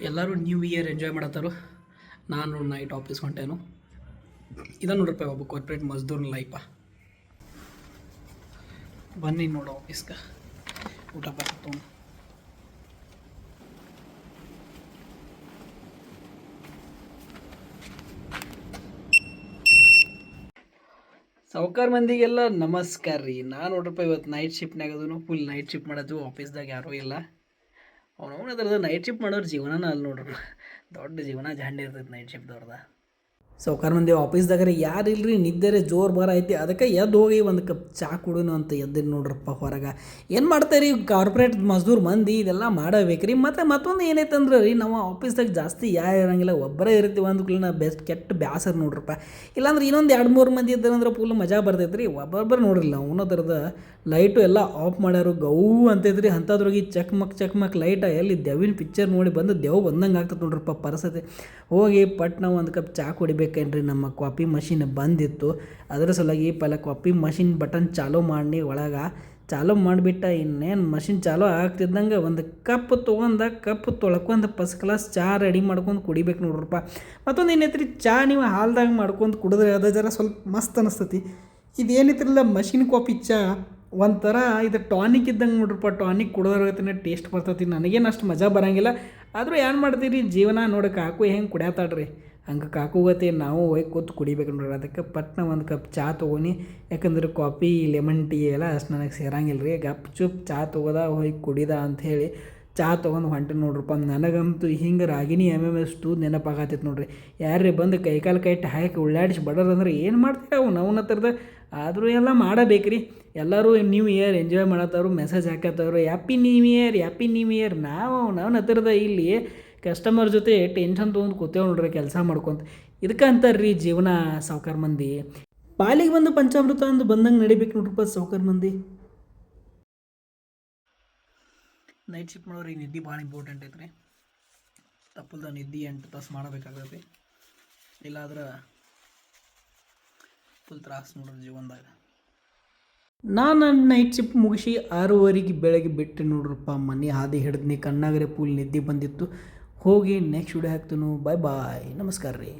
ಎಲ್ಲರೂ new year enjoy ಮಾಡತ್ತಾರು. ನಾನು night office ಹೊಂಟೇನು. ಇದನ್ನು ನೋಡ್ರಪ್ಪ ಒಬ್ಬ ಕಾರ್ಪೊರೇಟ್ ಮಜ್ದೂರ್ನ ಲೈಫ. ಬನ್ನಿ ನೋಡು ಆಫೀಸ್ಗೆ ಊಟ ಬರ್ತು. ಸಾವ್ಕಾರ ಮಂದಿಗೆಲ್ಲ ನಮಸ್ಕಾರ ರೀ. ನಾನು ನೋಡ್ರಪ್ಪ ಇವತ್ತು ನೈಟ್ ಶಿಫ್ಟ್ನಾಗ ಅದೂ ಫುಲ್ ನೈಟ್ ಶಿಫ್ಟ್ ಮಾಡೋದು. ಆಫೀಸ್ದಾಗ ಯಾರೂ ಇಲ್ಲ. ಅವನವನ ಅದ್ರದ್ದು ನೈಟ್ ಶಿಫ್ಟ್ ಮಾಡೋರು ಜೀವನನ ಅಲ್ಲಿ ನೋಡ್ರಿ, ದೊಡ್ಡ ಜೀವನ ಜಾಂಡಿ ಇರ್ತೈತೆ ನೈಟ್ ಶಿಫ್ಟ್ದವ್ರದ. ಸಾವ್ಕಾರ ಮಂದಿ ಆಫೀಸ್ದಾಗ್ರೆ ಯಾರು ಇಲ್ರಿ, ನಿದ್ದರೆ ಜೋರು ಬರ ಐತಿ. ಅದಕ್ಕೆ ಎದ್ದು ಹೋಗಿ ಒಂದು ಕಪ್ ಚಾ ಕುಡಿನು ಅಂತ ಎದ್ದಿನ ನೋಡ್ರಪ್ಪ ಹೊರಗೆ. ಏನು ಮಾಡ್ತಾರೆ ಕಾರ್ಪೊರೇಟ್ ಮಜ್ದೂರ್ ಮಂದಿ ಇದೆಲ್ಲ ಮಾಡಬೇಕ್ರಿ. ಮತ್ತು ಮತ್ತೊಂದು ಏನೈತೆ ಅಂದ್ರೆ ರೀ, ನಾವು ಆಫೀಸ್ದಾಗ ಜಾಸ್ತಿ ಯಾರು ಇರೋಂಗಿಲ್ಲ, ಒಬ್ಬರೇ ಇರ್ತೀವಿ ಅಂದ್ಕೂಲ ಬೆಸ್ಟ್ ಕೆಟ್ಟ ಬ್ಯಾಸರ ನೋಡ್ರಪ್ಪ. ಇಲ್ಲಾಂದ್ರೆ ಇನ್ನೊಂದು 2-3 ಮಂದಿ ಇದ್ದಾರಂದ್ರೆ ಫುಲ್ ಮಜಾ ಬರ್ತೈತೆ ರೀ. ಒಬ್ಬೊಬ್ಬರು ನೋಡ್ರಿ ನಾವು ಅನ್ನೋದ್ರದ ಲೈಟು ಎಲ್ಲ ಆಫ್ ಮಾಡ್ಯಾರು, ಗೌ ಅಂತೈತ್ರಿ. ಅಂಥದ್ರಾಗಿ ಚಕ್ಮಕ್ ಲೈಟ ಎಲ್ಲಿ ದೆವ್ವಿನ ಪಿಕ್ಚರ್ ನೋಡಿ ಬಂದು ದೆವ್ ಬಂದಂಗೆ ಆಗ್ತದೆ ನೋಡ್ರಪ್ಪ ಪರಿಸ್ಥಿತಿ. ಹೋಗಿ ಪಟ್ ನಾವು ಒಂದು ಕಪ್ ಚಾ ಕುಡಿಬೇಕೇನ್ರಿ. ನಮ್ಮ ಕಾಫಿ ಮಷಿನ್ ಬಂದಿತ್ತು, ಅದರ ಸಲುವಾಗಿ ಪಲ್ಲ ಕಾಫಿ ಮಷಿನ್ ಬಟನ್ ಚಾಲೂ ಮಾಡಿ ಒಳಗೆ ಚಾಲೂ ಮಾಡಿಬಿಟ್ಟ. ಇನ್ನೇನು ಮಷಿನ್ ಚಾಲೂ ಆಗ್ತಿದ್ದಂಗೆ ಒಂದು ಕಪ್ ತೊಳ್ಕೊಂಡು ಫಸ್ಟ್ ಕ್ಲಾಸ್ ಚಾ ರೆಡಿ ಮಾಡ್ಕೊಂಡು ಕುಡಿಬೇಕು ನೋಡ್ರಪ್ಪ. ಮತ್ತೊಂದು ಏನೈತ್ರಿ, ಚಾ ನೀವು ಹಾಲ್ದಾಗ ಮಾಡ್ಕೊಂಡು ಕುಡಿದ್ರೆ ಅದು ಜರ ಸ್ವಲ್ಪ ಮಸ್ತ್ ಅನಿಸ್ತತಿ. ಇದೇನೈತ್ರಲ್ಲ ಮಷಿನ್ ಕಾಫಿ ಚಾ ಒಂಥರ ಇದು ಟಾನಿಕ್ ಇದ್ದಂಗೆ ನೋಡ್ರಪ್ಪ. ಟಾನಿಕ್ ಕುಡಿದ್ರಗತಿನ ಟೇಸ್ಟ್ ಬರ್ತೈತಿ. ನನಗೇನು ಅಷ್ಟು ಮಜಾ ಬರೋಂಗಿಲ್ಲ, ಆದರೂ ಏನು ಮಾಡ್ತೀರಿ ಜೀವನ ನೋಡಿ. ಕಾಕು ಹೆಂಗೆ ಕುಡಿಯತ್ತಾಡ್ರಿ ಹಂಗೆ ಕಾಕುಗತಿ ನಾವು ಹೋಗಿ ಕೂತು ಕುಡಿಬೇಕು ನೋಡ್ರಿ. ಅದಕ್ಕೆ ಪಟ್ನ ಒಂದು ಕಪ್ ಚಾ ತೊಗೊನಿ. ಯಾಕಂದ್ರೆ ಕಾಫಿ ಲೆಮನ್ ಟೀ ಎಲ್ಲ ಅಷ್ಟು ನನಗೆ ಸೇರಂಗಿಲ್ಲ ರೀ. ಗಪ್ ಚುಪ್ ಚಾ ತೊಗೋದ ಹೋಗಿ ಕುಡಿದ ಅಂಥೇಳಿ ಚಾ ತೊಗೊಂಡು ಹೊಂಟೆ ನೋಡ್ರಪ್ಪ. ನನಗಂತೂ ಹಿಂಗೆ ರಾಗಿಣಿ MMS ನೆನಪಾಗತ್ತೈತೆ ನೋಡ್ರಿ. ಯಾರೇ ಬಂದು ಕೈಕಾಲು ಕೈಟ್ಟು ಹಾಕಿ ಉಳ್ಳಾಡಿಸಿ ಬಡೋದಂದ್ರೆ ಏನು ಮಾಡ್ತೀವಿ ಅವು ನಾವು ಥರದ. ಆದರೂ ಎಲ್ಲ ಮಾಡಬೇಕ್ರಿ. ಎಲ್ಲರೂ ನ್ಯೂ ಇಯರ್ ಎಂಜಾಯ್ ಮಾಡತ್ತವ್ರು, ಮೆಸೇಜ್ ಹಾಕತ್ತವ್ರು ಹ್ಯಾಪಿ ನ್ಯೂ ಇಯರ್. ನಾವು ಹತ್ತಿರದ ಇಲ್ಲಿ ಕಸ್ಟಮರ್ ಜೊತೆ ಟೆನ್ಷನ್ ತೊಗೊಂಡು ಕೂತೇವೆ ನೋಡ್ರಿ ಕೆಲಸ ಮಾಡ್ಕೊತ. ಇದಕ್ಕೆ ಅಂತಾರ್ರಿ ಜೀವನ ಸಾವ್ಕಾರ ಮಂದಿ. ಪಾಲಿಗೆ ಬಂದು ಪಂಚಾಮೃತ ಅಂದು ಬಂದಂಗೆ ನಡಿಬೇಕು ನೋಡ್ರಪ್ಪ ಸಾವ್ಕಾರ ಮಂದಿ. ನೈಟ್ ಶಿಫ್ಟ್ ಮಾಡೋರಿಗೆ ನಿದ್ದೆ ಭಾಳ ಇಂಪಾರ್ಟೆಂಟ್ ಐತ್ರಿ. ತಪ್ಪಲ್ದ ನಿದ್ದೆ 8 ತಾಸು ಮಾಡಬೇಕಾಗತ್ತೆ. ಇಲ್ಲಾದ್ರೆ ಫುಲ್ ತ್ರಾಸು ನೋಡ್ರಿ ಜೀವನದಾಗ. ನಾನು ನೈಟ್ ಶಿಫ್ಟ್ ಮುಗಿಸಿ 6:30 ಬೆಳಗ್ಗೆ ಬಿಟ್ಟು ನೋಡ್ರಪ್ಪ ಮನೆ ಹಾದಿ ಹಿಡಿದ್ನಿ. ಕಣ್ಣಾಗರೆ ಫುಲ್ ನಿದ್ದೆ ಬಂದಿತ್ತು. ಹೋಗಿ ನೆಕ್ಸ್ಟ್ ವಿಡಿಯೋ ಹಾಕ್ತೀನಿ. ಬಾಯ್ ನಮಸ್ಕಾರ ರೀ.